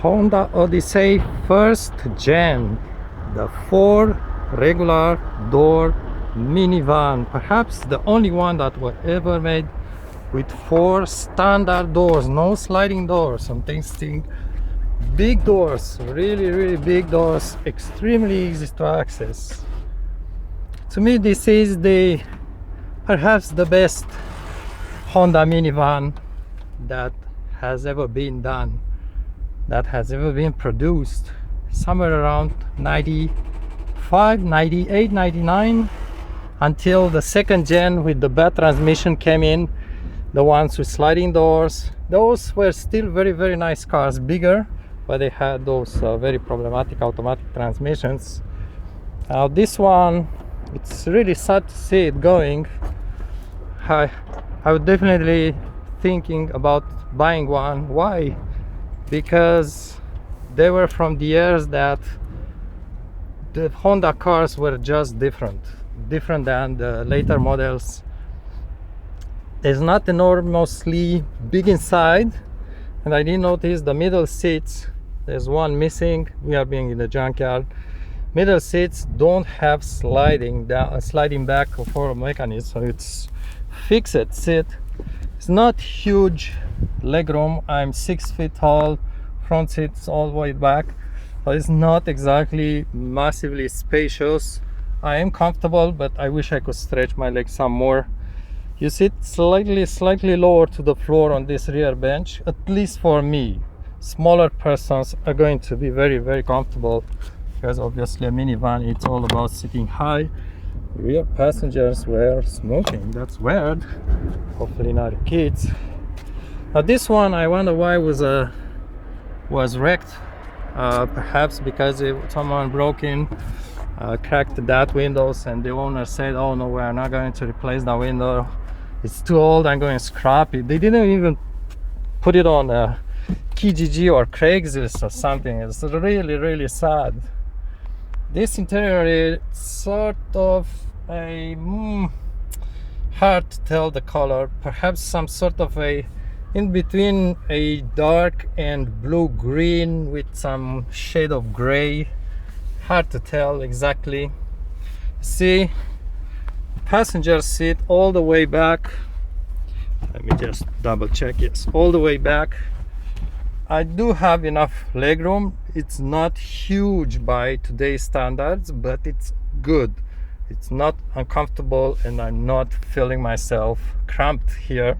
Honda Odyssey first gen, the 4 regular door minivan, perhaps the only one that was ever made with 4 standard doors, no sliding doors. I'm thinking big doors, really big doors, extremely easy to access. To me, this is the perhaps the best Honda minivan that has ever been done, that has ever been produced, somewhere around 95, 98, 99, until the second gen with the bad transmission came in, the ones with sliding doors. Those were still very nice cars, bigger, but they had those very problematic automatic transmissions. Now this one, it's really sad to see it going. I would definitely thinking about buying one. Why? Because they were from the years that the Honda cars were just different than the later models. There's not enormously big inside, and I did notice the middle seats, there's one missing. We are being in the junkyard. Middle seats don't have sliding back or forward mechanism, so it's fixed seat. It's not huge legroom. I'm 6 feet tall, front seats all the way back, so it's not exactly massively spacious. I am comfortable, but I wish I could stretch my legs some more. You sit slightly lower to the floor on this rear bench, at least for me. Smaller persons are going to be very comfortable, because obviously a minivan, it's all about sitting high. Rear passengers were smoking. That's weird. Hopefully not kids. Now this one, I wonder why was wrecked. Perhaps because someone broke in, cracked that windows, and the owner said, "Oh no, we are not going to replace the window. It's too old. I'm going to scrap it." They didn't even put it on Kijiji or Craigslist or something. It's really sad. This interior is sort of a hard to tell the color. Perhaps some sort of a in between a dark and blue green with some shade of gray. Hard to tell exactly. See, passenger seat all the way back. Let me just double check. Yes, all the way back. I do have enough legroom. It's not huge by today's standards, but it's good. It's not uncomfortable, and I'm not feeling myself cramped here.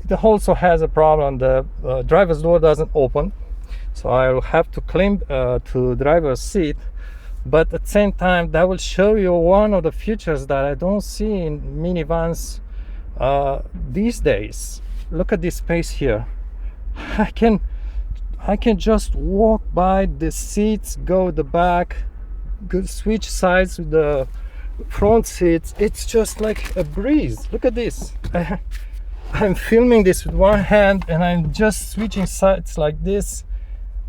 It also has a problem. The driver's door doesn't open, so I will have to climb to driver's seat. But at the same time, that will show you one of the features that I don't see in minivans these days. Look at this space here. I can just walk by the seats, go the back, go switch sides with the front seats. It's just like a breeze. Look at this. I'm filming this with one hand, and I'm just switching sides like this.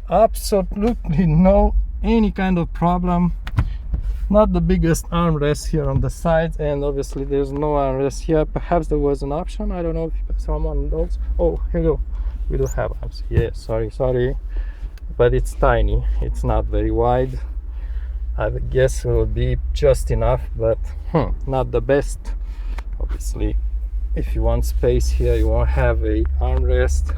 Absolutely no any kind of problem. Not the biggest armrest here on the sides, and obviously there's no armrest here. Perhaps there was an option. I don't know if someone knows. Oh, here you go. We do have arms. Yeah, sorry, but it's tiny. It's not very wide. I guess it will be just enough, but not the best. Obviously, if you want space here, you won't have a armrest.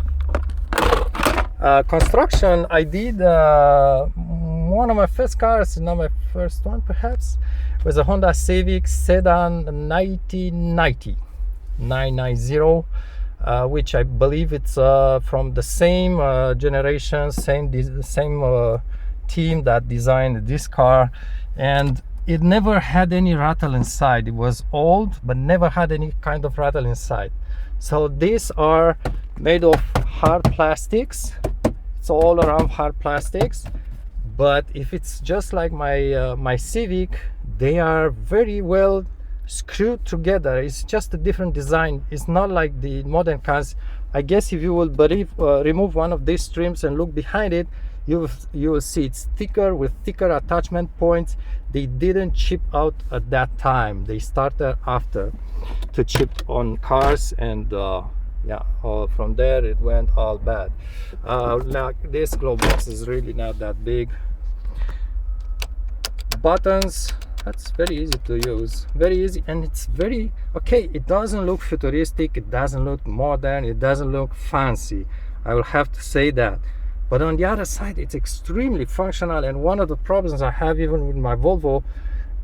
Construction, I did one of my first cars, not my first one perhaps, was a Honda Civic sedan 990, which I believe it's from the same generation, same team that designed this car, and it never had any rattle inside. It was old, but never had any kind of rattle inside. So these are made of hard plastics. It's all around hard plastics. But if it's just like my Civic, they are very well screwed together. It's just a different design. It's not like the modern cars. I guess if you will remove one of these trims and look behind it, you will see it's thicker with thicker attachment points. They didn't chip out at that time. They started after to chip on cars, and Yeah, from there it went all bad. Like this glove box is really not that big. Buttons, that's very easy to use, very easy, and it's very okay. It doesn't look futuristic, it doesn't look modern, it doesn't look fancy, I will have to say that. But on the other side, it's extremely functional. And one of the problems I have even with my Volvo,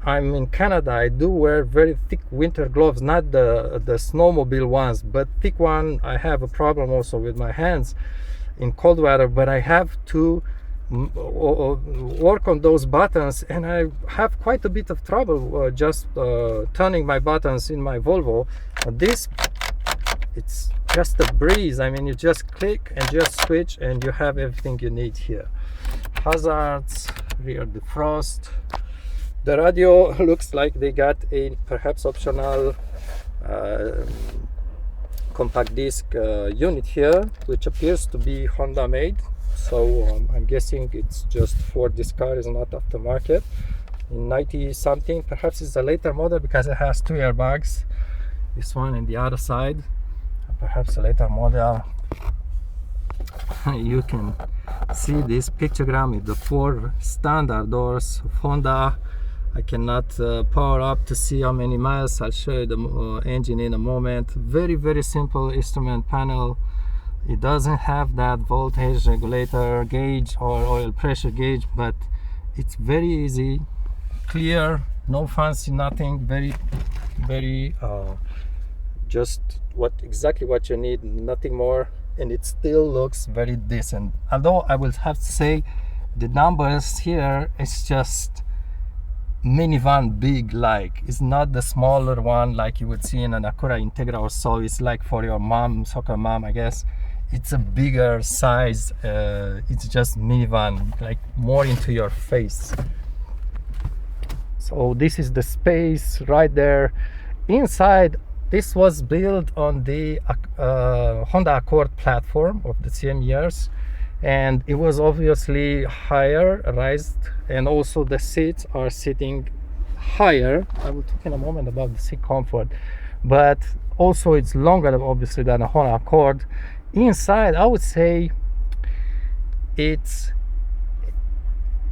I'm in Canada, I do wear very thick winter gloves, not the snowmobile ones, but thick one. I have a problem also with my hands in cold weather, but I have to work on those buttons, and I have quite a bit of trouble just turning my buttons in my Volvo. This, it's just a breeze. I mean, you just click and just switch and you have everything you need here. Hazards, rear defrost. The radio looks like they got a perhaps optional compact disc unit here, which appears to be Honda made. So I'm guessing it's just for this car, is not aftermarket. In 90 something, perhaps it's a later model because it has 2 airbags, this one and the other side. Perhaps a later model. You can see this pictogram with the 4 standard doors of Honda. I cannot power up to see how many miles. I'll show you the engine in a moment. Very, very simple instrument panel. It doesn't have that voltage regulator gauge or oil pressure gauge, but it's very easy, clear, no fancy, nothing. Very, very just exactly what you need, nothing more. And it still looks very decent. Although I will have to say the numbers here is just minivan big, like it's not the smaller one like you would see in an Acura Integra or so. It's like for your mom, soccer mom, I guess. It's a bigger size. It's just minivan, like more into your face. So this is the space right there inside. This was built on the Honda Accord platform of the same years, and it was obviously higher raised, and also the seats are sitting higher. I will talk in a moment about the seat comfort, but also it's longer obviously than a Honda Accord. Inside, I would say it's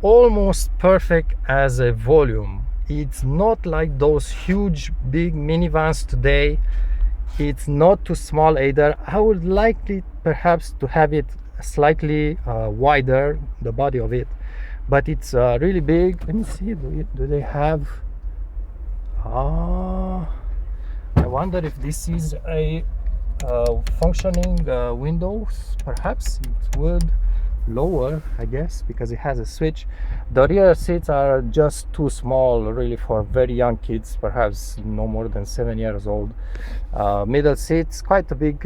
almost perfect as a volume. It's not like those huge big minivans today. It's not too small either. I would like it perhaps to have it slightly wider, the body of it, but it's really big. Let me see, do they have I wonder if this is a functioning windows. Perhaps it would lower, I guess, because it has a switch. The rear seats are just too small really for very young kids, perhaps no more than 7 years old. Middle seats, quite a big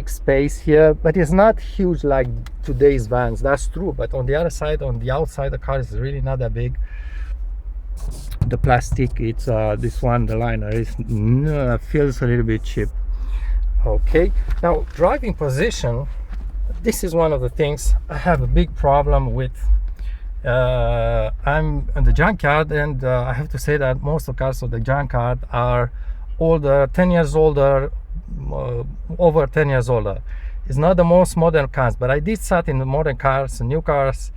space here, but it's not huge like today's vans, that's true. But on the other side, on the outside, the car is really not that big. The plastic, it's this one, the liner, is feels a little bit cheap. Okay, now driving position, this is one of the things I have a big problem with. I'm in the junkyard, and I have to say that most of the cars of the junkyard are older, 10 years older, over 10 years older. It's not the most modern cars, but I did sat in the modern cars, new cars,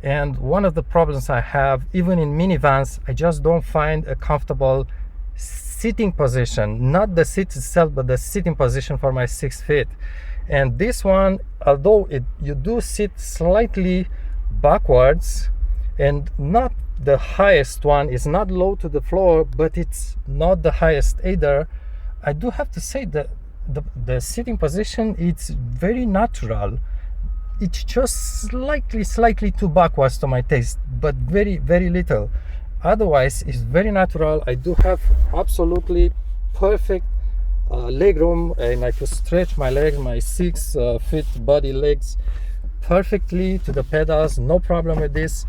and one of the problems I have, even in minivans, I just don't find a comfortable sitting position. Not the seat itself, but the sitting position for my 6 feet. And this one, although you do sit slightly backwards, and not the highest one, is not low to the floor, but it's not the highest either. I do have to say that the sitting position, it's very natural. It's just slightly too backwards to my taste, but very, very little. Otherwise, it's very natural. I do have absolutely perfect leg room, and I could stretch my legs, my 6 feet body legs, perfectly to the pedals, no problem with this.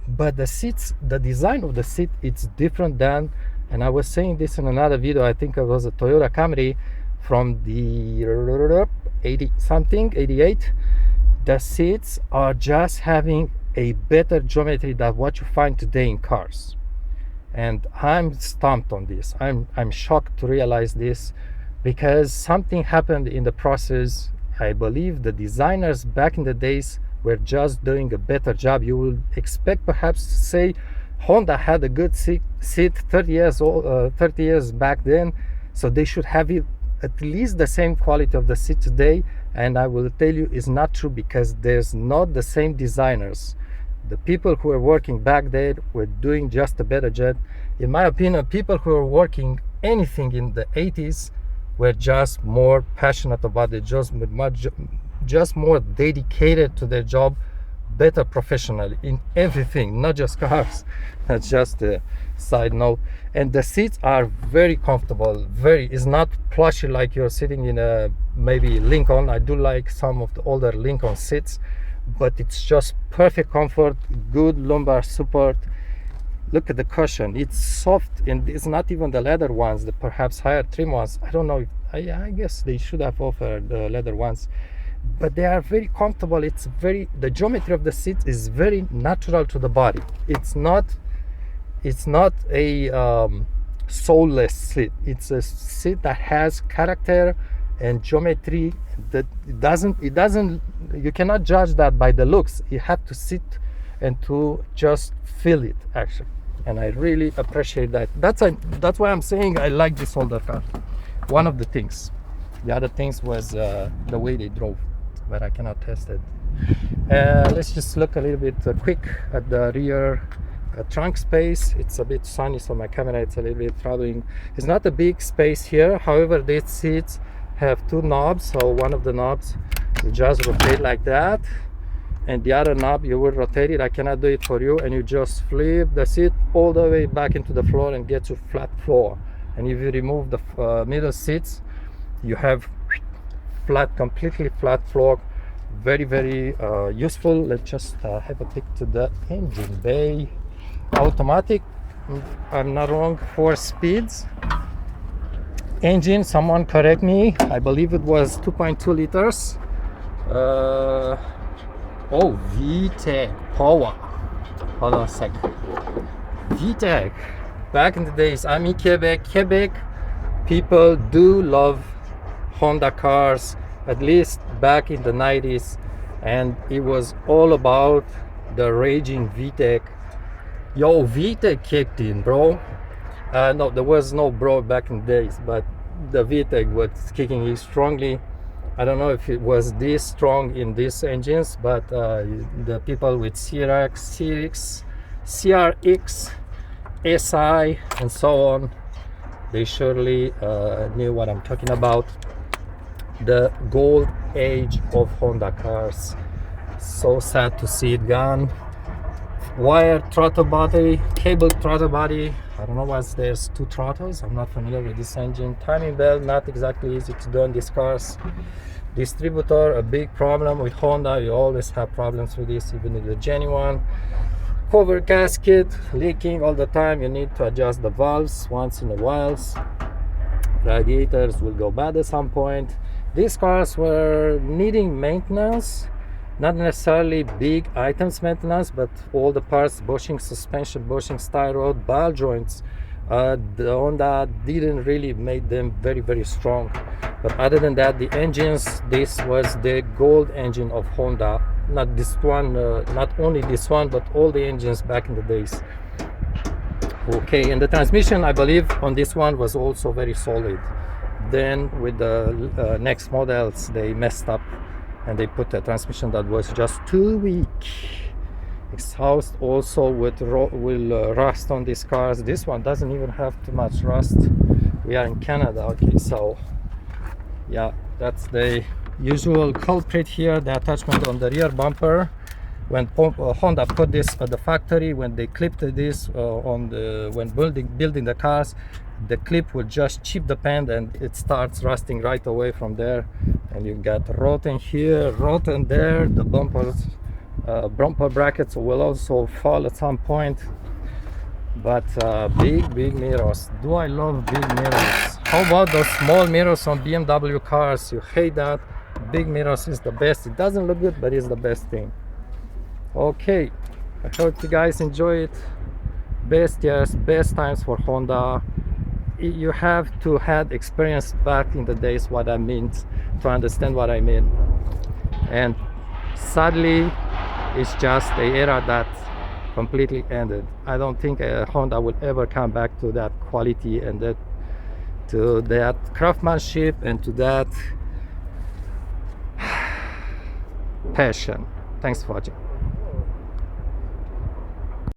But the seats, the design of the seat, it's different than, and I was saying this in another video, I think it was a Toyota Camry from the 80 something, 88. The seats are just having a better geometry than what you find today in cars, and I'm stumped on this. I'm shocked to realize this. because something happened in the process. I believe the designers back in the days were just doing a better job. You will expect perhaps to say Honda had a good seat 30 years old, 30 years back then, so they should have it at least the same quality of the seat today. And I will tell you it's not true, because there's not the same designers. The people who were working back then were doing just a better job. In my opinion, people who were working anything in the 80s were just more passionate about it, just more dedicated to their job, better professionally in everything, not just cars. That's just a side note. And the seats are very comfortable. It's not plushy like you're sitting in a maybe Lincoln. I do like some of the older Lincoln seats, but it's just perfect comfort, good lumbar support. Look at the cushion, it's soft, and it's not even the leather ones, the perhaps higher trim ones. I don't know if, I guess they should have offered the leather ones, but they are very comfortable. The geometry of the seat is very natural to the body. It's not a soulless seat. It's a seat that has character and geometry. That it doesn't you cannot judge that by the looks. You have to sit and to just feel it, actually. And I really appreciate that. That's why I'm saying I like this older car. One of the things. The other things was the way they drove, but I cannot test it. Let's just look a little bit quick at the rear trunk space. It's a bit sunny, so my camera it's a little bit troubling. It's not a big space here. However, these seats have two knobs, so one of the knobs you just rotate like that, and the other knob you will rotate it. I cannot do it for you, and you just flip the seat all the way back into the floor and get to flat floor. And if you remove the middle seats, you have completely flat floor. Very useful. Let's just have a pick to the engine bay. Automatic, I'm not wrong, 4 speeds. Engine, someone correct me, I believe it was 2.2 liters. Oh, VTEC power. Hold on a sec. VTEC. Back in the days, I'm in Quebec. People do love Honda cars, at least back in the 90s. And it was all about the raging VTEC. Yo, VTEC kicked in, bro. No, there was no bro back in the days, but the VTEC was kicking in strongly. I don't know if it was this strong in these engines, but the people with CRX, SI, and so on, they surely knew what I'm talking about. The gold age of Honda cars. So sad to see it gone. Wired throttle body, cable throttle body. I don't know why there's 2 throttles. I'm not familiar with this engine. Timing belt, not exactly easy to do on these cars. Distributor, a big problem with Honda. You always have problems with this, even in the genuine. Cover gasket leaking all the time. You need to adjust the valves once in a while. Radiators will go bad at some point. These cars were needing maintenance. Not necessarily big items maintenance, but all the parts, bushing, suspension, bushing, tie rod, ball joints. The Honda didn't really make them very strong. But other than that, the engines, this was the gold engine of Honda. Not this one, not only this one, but all the engines back in the days. Okay, and the transmission, I believe, on this one was also very solid. Then with the next models, they messed up and they put a transmission that was just too weak. Exhaust also will rust on these cars. This one doesn't even have too much rust. We are in Canada. Okay, so yeah, that's the usual culprit here, the attachment on the rear bumper. When Honda put this at the factory, when they clipped this when building the cars, the clip will just chip the paint and it starts rusting right away from there. And you got rotten here, rotten there. The bumper brackets will also fall at some point. But big mirrors. Do I love big mirrors? How about those small mirrors on BMW cars? You hate that. Big mirrors is the best. It doesn't look good, but it's the best thing. Okay, I hope you guys enjoy it. Best years, best times for Honda. you have to have experience back in the days what I meant to understand what I mean. And sadly, it's just the era that completely ended. I don't think Honda will ever come back to that quality and to that craftsmanship and to that passion. Thanks for watching.